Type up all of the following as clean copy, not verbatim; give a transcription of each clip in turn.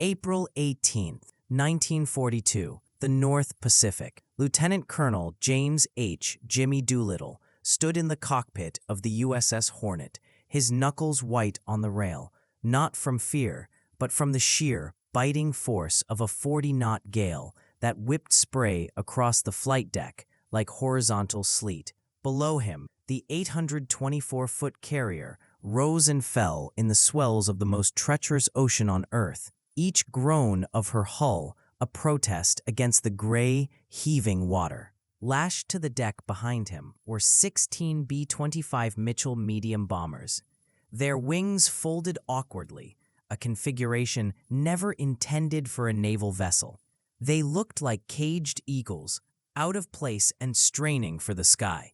April 18, 1942, the North Pacific. Lieutenant Colonel James Jimmy Doolittle stood in the cockpit of the USS Hornet, his knuckles white on the rail, not from fear, but from the sheer, biting force of a 40-knot gale that whipped spray across the flight deck like horizontal sleet. Below him, the 824-foot carrier rose and fell in the swells of the most treacherous ocean on Earth, each groan of her hull a protest against the gray, heaving water. Lashed to the deck behind him were 16 B-25 Mitchell medium bombers, their wings folded awkwardly, a configuration never intended for a naval vessel. They looked like caged eagles, out of place and straining for the sky.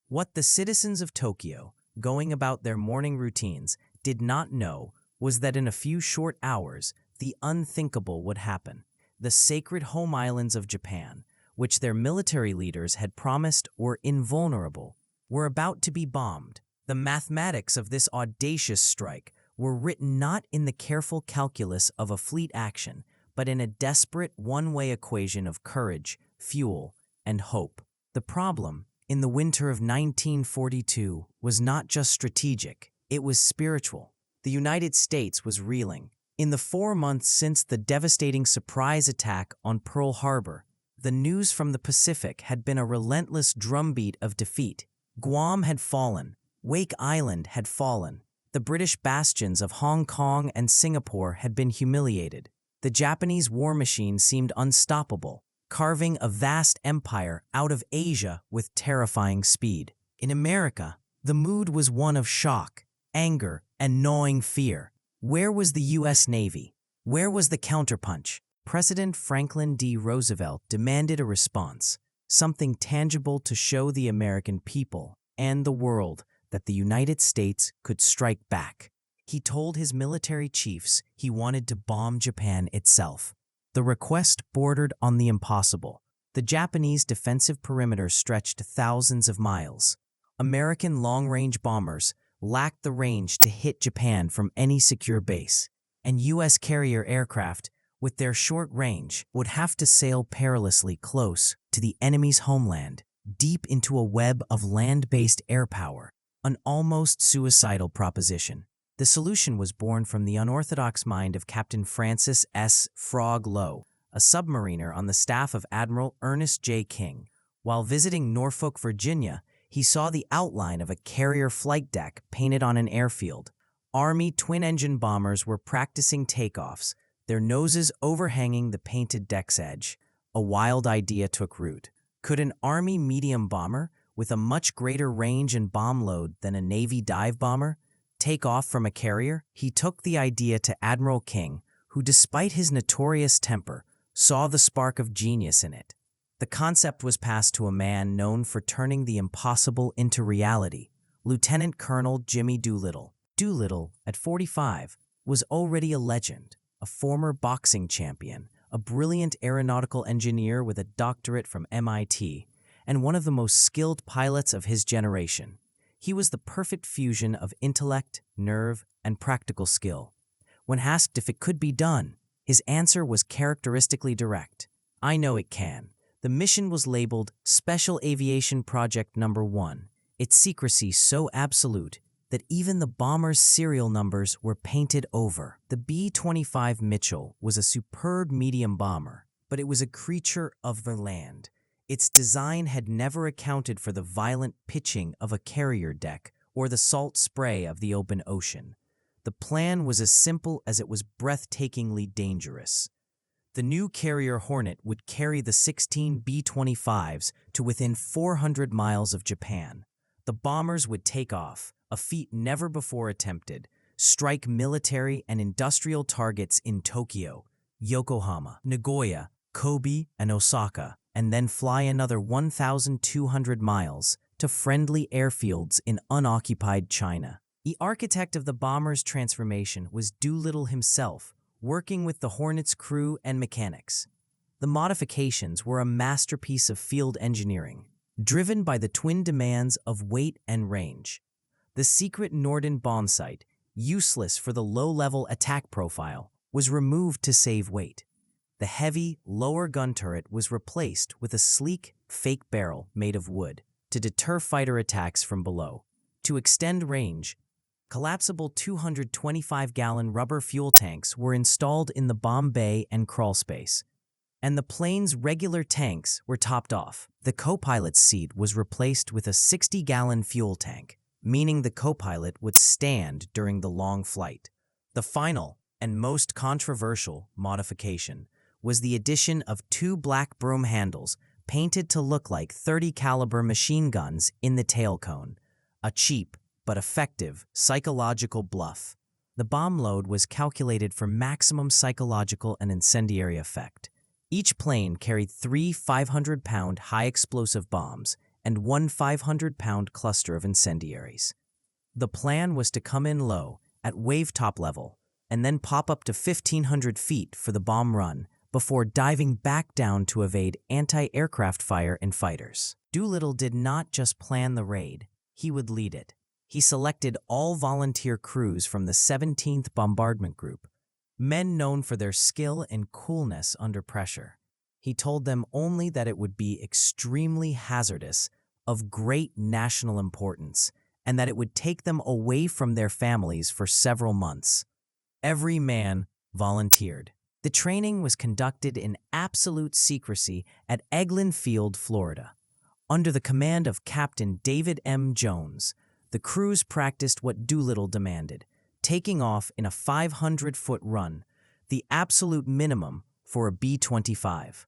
What the citizens of Tokyo, going about their morning routines, did not know was that in a few short hours, the unthinkable would happen. The sacred home islands of Japan, which their military leaders had promised were invulnerable, were about to be bombed. The mathematics of this audacious strike were written not in the careful calculus of a fleet action, but in a desperate one-way equation of courage, fuel, and hope. The problem, in the winter of 1942, was not just strategic, it was spiritual. The United States was reeling. In the 4 months since the devastating surprise attack on Pearl Harbor, the news from the Pacific had been a relentless drumbeat of defeat. Guam had fallen, Wake Island had fallen, the British bastions of Hong Kong and Singapore had been humiliated. The Japanese war machine seemed unstoppable, carving a vast empire out of Asia with terrifying speed. In America, the mood was one of shock, anger, and gnawing fear. Where was the U.S. Navy? Where was the counterpunch? President Franklin D. Roosevelt demanded a response, something tangible to show the American people and the world that the United States could strike back. He told his military chiefs he wanted to bomb Japan itself. The request bordered on the impossible. The Japanese defensive perimeter stretched thousands of miles. American long-range bombers lacked the range to hit Japan from any secure base, and U.S. carrier aircraft, with their short range, would have to sail perilously close to the enemy's homeland, deep into a web of land-based air power, an almost suicidal proposition. The solution was born from the unorthodox mind of Captain Francis S. Frog Lowe, a submariner on the staff of Admiral Ernest J. King. While visiting Norfolk, Virginia, he saw the outline of a carrier flight deck painted on an airfield. Army twin-engine bombers were practicing takeoffs, their noses overhanging the painted deck's edge. A wild idea took root. Could an Army medium bomber, with a much greater range and bomb load than a Navy dive bomber, take off from a carrier? He took the idea to Admiral King, who, despite his notorious temper, saw the spark of genius in it. The concept was passed to a man known for turning the impossible into reality, Lieutenant Colonel Jimmy Doolittle. Doolittle, at 45, was already a legend, a former boxing champion, a brilliant aeronautical engineer with a doctorate from MIT, and one of the most skilled pilots of his generation. He was the perfect fusion of intellect, nerve, and practical skill. When asked if it could be done, his answer was characteristically direct. "I know it can." The mission was labeled Special Aviation Project No. 1, its secrecy so absolute that even the bomber's serial numbers were painted over. The B-25 Mitchell was a superb medium bomber, but it was a creature of the land. Its design had never accounted for the violent pitching of a carrier deck or the salt spray of the open ocean. The plan was as simple as it was breathtakingly dangerous. The new carrier Hornet would carry the 16 B-25s to within 400 miles of Japan. The bombers would take off, a feat never before attempted, strike military and industrial targets in Tokyo, Yokohama, Nagoya, Kobe, and Osaka, and then fly another 1,200 miles to friendly airfields in unoccupied China. The architect of the bomber's transformation was Doolittle himself, working with the Hornet's crew and mechanics. The modifications were a masterpiece of field engineering, driven by the twin demands of weight and range. The secret Norden bombsight, useless for the low-level attack profile, was removed to save weight. The heavy, lower gun turret was replaced with a sleek, fake barrel made of wood to deter fighter attacks from below. To extend range, collapsible 225-gallon rubber fuel tanks were installed in the bomb bay and crawl space, and the plane's regular tanks were topped off. The co-pilot's seat was replaced with a 60-gallon fuel tank, meaning the co-pilot would stand during the long flight. The final and most controversial modification was the addition of 2 black broom handles painted to look like .30 caliber machine guns in the tail cone, a cheap but effective psychological bluff. The bomb load was calculated for maximum psychological and incendiary effect. Each plane carried 3 500-pound high-explosive bombs and 1 500-pound cluster of incendiaries. The plan was to come in low, at wave-top level, and then pop up to 1,500 feet for the bomb run before diving back down to evade anti-aircraft fire and fighters. Doolittle did not just plan the raid, he would lead it. He selected all volunteer crews from the 17th Bombardment Group, men known for their skill and coolness under pressure. He told them only that it would be extremely hazardous, of great national importance, and that it would take them away from their families for several months. Every man volunteered. The training was conducted in absolute secrecy at Eglin Field, Florida. Under the command of Captain David M. Jones, the crews practiced what Doolittle demanded, taking off in a 500-foot run, the absolute minimum for a B-25.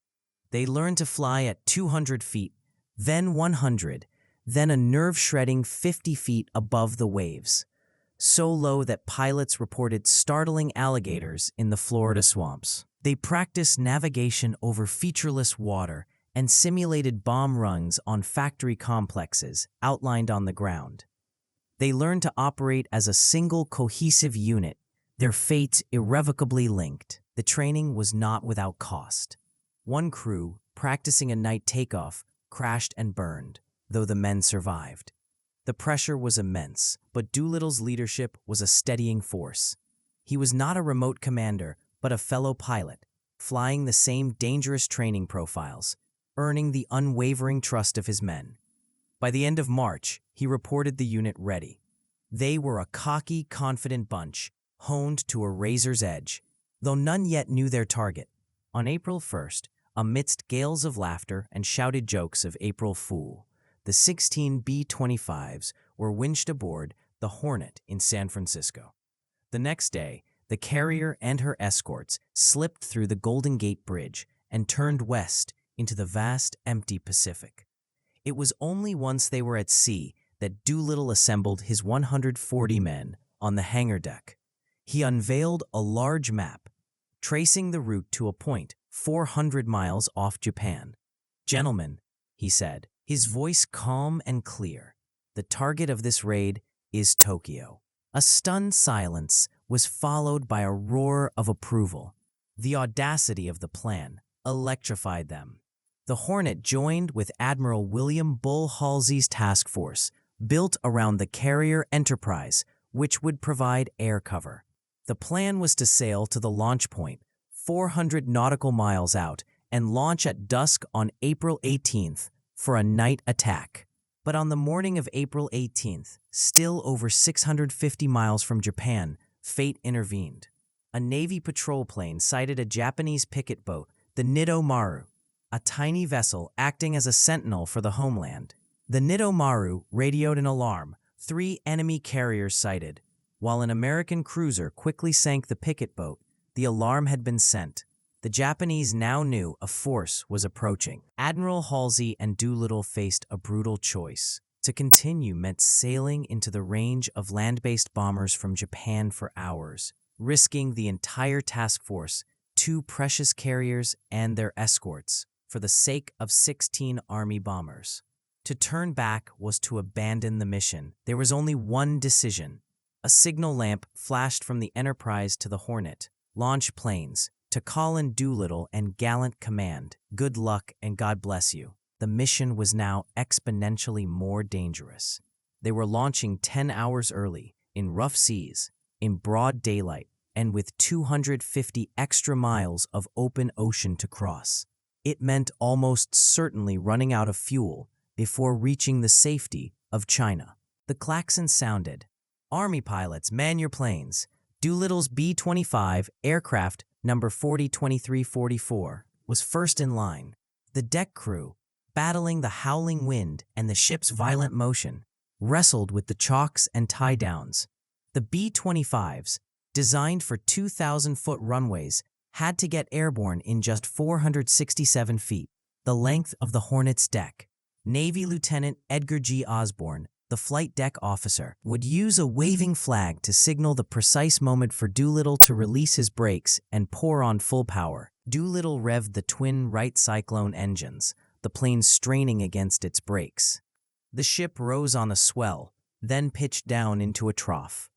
They learned to fly at 200 feet, then 100, then a nerve-shredding 50 feet above the waves, so low that pilots reported startling alligators in the Florida swamps. They practiced navigation over featureless water and simulated bomb runs on factory complexes outlined on the ground. They learned to operate as a single cohesive unit, their fates irrevocably linked. The training was not without cost. One crew, practicing a night takeoff, crashed and burned, though the men survived. The pressure was immense, but Doolittle's leadership was a steadying force. He was not a remote commander, but a fellow pilot, flying the same dangerous training profiles, earning the unwavering trust of his men. By the end of March, he reported the unit ready. They were a cocky, confident bunch, honed to a razor's edge, though none yet knew their target. On April 1st, amidst gales of laughter and shouted jokes of April Fool, the 16 B-25s were winched aboard the Hornet in San Francisco. The next day, the carrier and her escorts slipped through the Golden Gate Bridge and turned west into the vast, empty Pacific. It was only once they were at sea that Doolittle assembled his 140 men on the hangar deck. He unveiled a large map, tracing the route to a point 400 miles off Japan. "Gentlemen," he said, his voice calm and clear, "the target of this raid is Tokyo." A stunned silence was followed by a roar of approval. The audacity of the plan electrified them. The Hornet joined with Admiral William Bull Halsey's task force, built around the carrier Enterprise, which would provide air cover. The plan was to sail to the launch point, 400 nautical miles out, and launch at dusk on April 18th for a night attack. But on the morning of April 18th, still over 650 miles from Japan, fate intervened. A Navy patrol plane sighted a Japanese picket boat, the Nido Maru, a tiny vessel acting as a sentinel for the homeland. The Nido Maru radioed an alarm, 3 enemy carriers sighted. While an American cruiser quickly sank the picket boat, the alarm had been sent. The Japanese now knew a force was approaching. Admiral Halsey and Doolittle faced a brutal choice. To continue meant sailing into the range of land-based bombers from Japan for hours, risking the entire task force, 2 precious carriers and their escorts, for the sake of 16 Army bombers. To turn back was to abandon the mission. There was only one decision. A signal lamp flashed from the Enterprise to the Hornet. "Launch planes. To Colin Doolittle and gallant command. Good luck and God bless you." The mission was now exponentially more dangerous. They were launching 10 hours early, in rough seas, in broad daylight, and with 250 extra miles of open ocean to cross. It meant almost certainly running out of fuel before reaching the safety of China. The klaxon sounded. Army pilots, man your planes. Doolittle's B-25 aircraft number 402344 was first in line. The deck crew, battling the howling wind and the ship's violent motion, wrestled with the chocks and tie-downs. The B-25s, designed for 2,000-foot runways, had to get airborne in just 467 feet, the length of the Hornet's deck. Navy Lieutenant Edgar G. Osborne, the flight deck officer, would use a waving flag to signal the precise moment for Doolittle to release his brakes and pour on full power. Doolittle revved the twin Wright Cyclone engines, the plane straining against its brakes. The ship rose on a swell, then pitched down into a trough.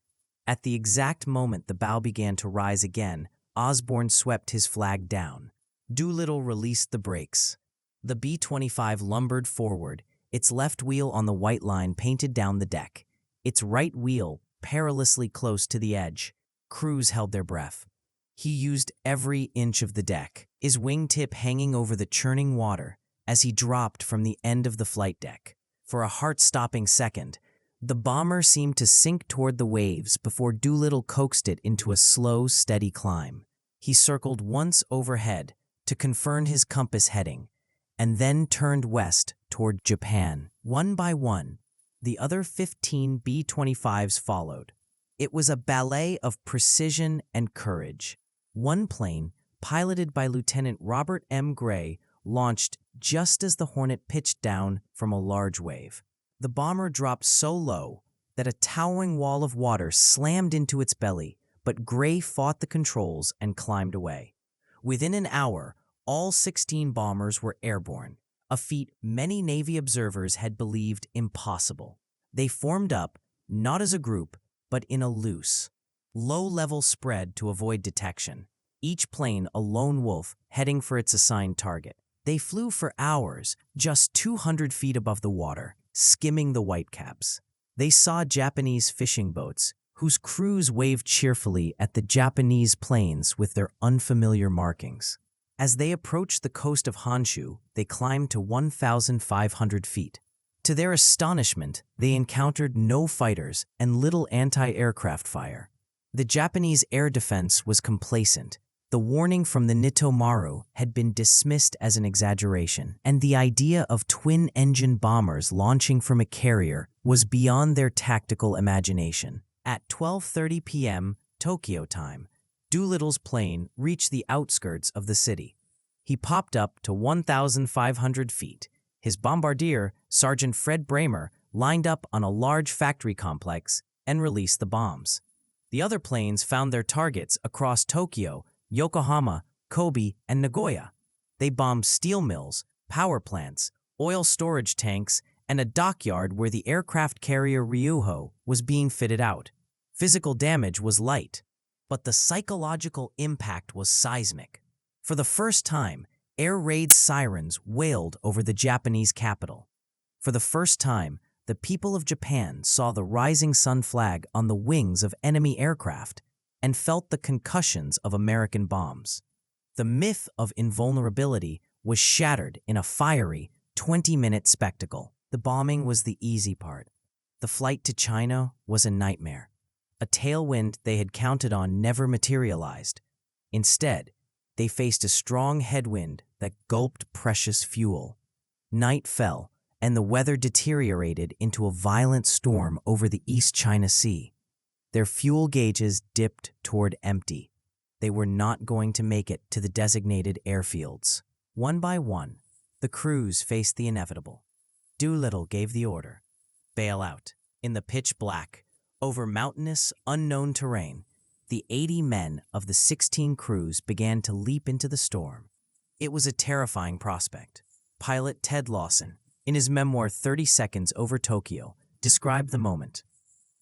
At the exact moment the bow began to rise again, Osborne swept his flag down. Doolittle released the brakes. The B-25 lumbered forward, its left wheel on the white line painted down the deck, its right wheel perilously close to the edge. Crews held their breath. He used every inch of the deck, his wingtip hanging over the churning water as he dropped from the end of the flight deck. For a heart-stopping second, the bomber seemed to sink toward the waves before Doolittle coaxed it into a slow, steady climb. He circled once overhead to confirm his compass heading, and then turned west toward Japan. One by one, the other 15 B-25s followed. It was a ballet of precision and courage. One plane, piloted by Lieutenant Robert M. Gray, launched just as the Hornet pitched down from a large wave. The bomber dropped so low that a towering wall of water slammed into its belly, but Gray fought the controls and climbed away. Within an hour, all 16 bombers were airborne, a feat many Navy observers had believed impossible. They formed up, not as a group, but in a loose, low-level spread to avoid detection, each plane a lone wolf heading for its assigned target. They flew for hours, just 200 feet above the water, skimming the whitecaps. They saw Japanese fishing boats, whose crews waved cheerfully at the Japanese planes with their unfamiliar markings. As they approached the coast of Honshu, they climbed to 1,500 feet. To their astonishment, they encountered no fighters and little anti-aircraft fire. The Japanese air defense was complacent. The warning from the Nitomaru had been dismissed as an exaggeration, and the idea of twin-engine bombers launching from a carrier was beyond their tactical imagination. At 12:30 p.m. Tokyo time, Doolittle's plane reached the outskirts of the city. He popped up to 1,500 feet. His bombardier, Sergeant Fred Bramer, lined up on a large factory complex and released the bombs. The other planes found their targets across Tokyo, Yokohama, Kobe, and Nagoya. They bombed steel mills, power plants, oil storage tanks, and a dockyard where the aircraft carrier Ryuho was being fitted out. Physical damage was light, but the psychological impact was seismic. For the first time, air raid sirens wailed over the Japanese capital. For the first time, the people of Japan saw the rising sun flag on the wings of enemy aircraft and felt the concussions of American bombs. The myth of invulnerability was shattered in a fiery, 20-minute spectacle. The bombing was the easy part. The flight to China was a nightmare. A tailwind they had counted on never materialized. Instead, they faced a strong headwind that gulped precious fuel. Night fell, and the weather deteriorated into a violent storm over the East China Sea. Their fuel gauges dipped toward empty. They were not going to make it to the designated airfields. One by one, the crews faced the inevitable. Doolittle gave the order. Bail out. In the pitch black, over mountainous, unknown terrain, the 80 men of the 16 crews began to leap into the storm. It was a terrifying prospect. Pilot Ted Lawson, in his memoir 30 Seconds Over Tokyo, described the moment.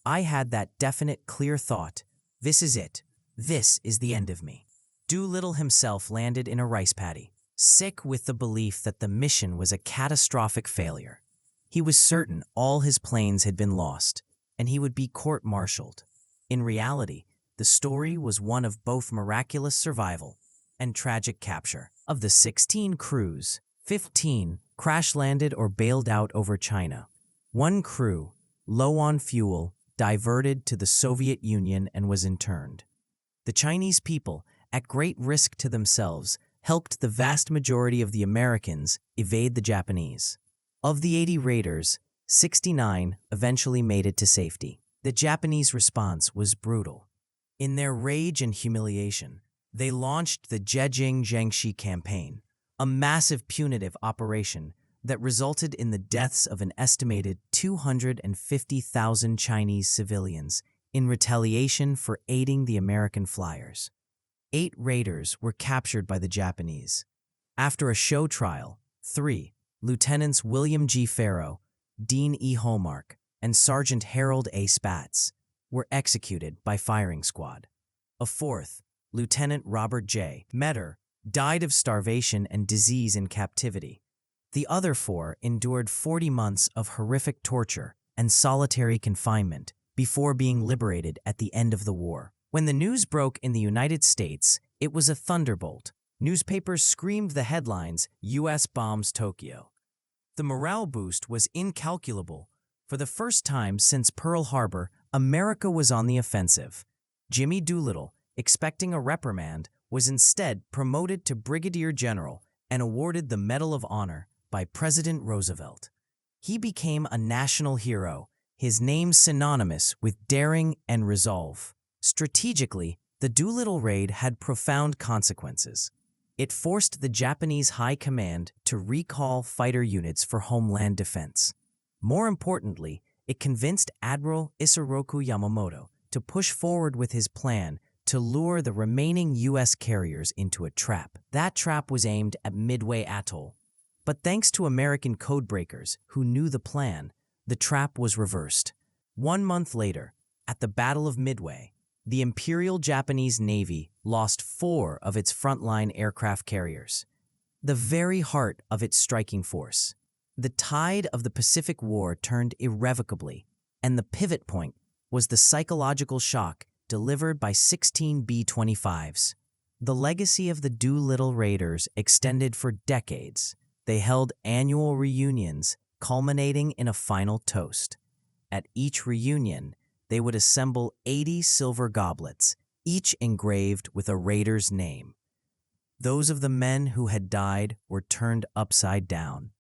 I had that definite, clear thought, this is it. This is the end of me. Doolittle himself landed in a rice paddy, sick with the belief that the mission was a catastrophic failure. He was certain all his planes had been lost, and he would be court-martialed. In reality, the story was one of both miraculous survival and tragic capture. Of the 16 crews, 15 crash-landed or bailed out over China. One crew, low on fuel, diverted to the Soviet Union and was interned. The Chinese people, at great risk to themselves, helped the vast majority of the Americans evade the Japanese. Of the 80 raiders, 69 eventually made it to safety. The Japanese response was brutal. In their rage and humiliation, they launched the Zhejiang Jiangxi campaign, a massive punitive operation that resulted in the deaths of an estimated 250,000 Chinese civilians in retaliation for aiding the American flyers. 8 raiders were captured by the Japanese. After a show trial, 3, Lieutenants William G. Farrow, Dean E. Hallmark, and Sergeant Harold A. Spatz, were executed by firing squad. A 4th, Lieutenant Robert J. Metter, died of starvation and disease in captivity. The other 4 endured 40 months of horrific torture and solitary confinement before being liberated at the end of the war. When the news broke in the United States, it was a thunderbolt. Newspapers screamed the headlines, "U.S. bombs Tokyo." The morale boost was incalculable. For the first time since Pearl Harbor, America was on the offensive. Jimmy Doolittle, expecting a reprimand, was instead promoted to brigadier general and awarded the Medal of Honor by President Roosevelt. He became a national hero, his name synonymous with daring and resolve. Strategically, the Doolittle Raid had profound consequences. It forced the Japanese High Command to recall fighter units for homeland defense. More importantly, it convinced Admiral Isoroku Yamamoto to push forward with his plan to lure the remaining U.S. carriers into a trap. That trap was aimed at Midway Atoll. But thanks to American codebreakers who knew the plan, the trap was reversed. 1 month later, at the Battle of Midway, the Imperial Japanese Navy lost 4 of its frontline aircraft carriers, the very heart of its striking force. The tide of the Pacific War turned irrevocably, and the pivot point was the psychological shock delivered by 16 B-25s. The legacy of the Doolittle Raiders extended for decades. They held annual reunions, culminating in a final toast. At each reunion, they would assemble 80 silver goblets, each engraved with a raider's name. Those of the men who had died were turned upside down.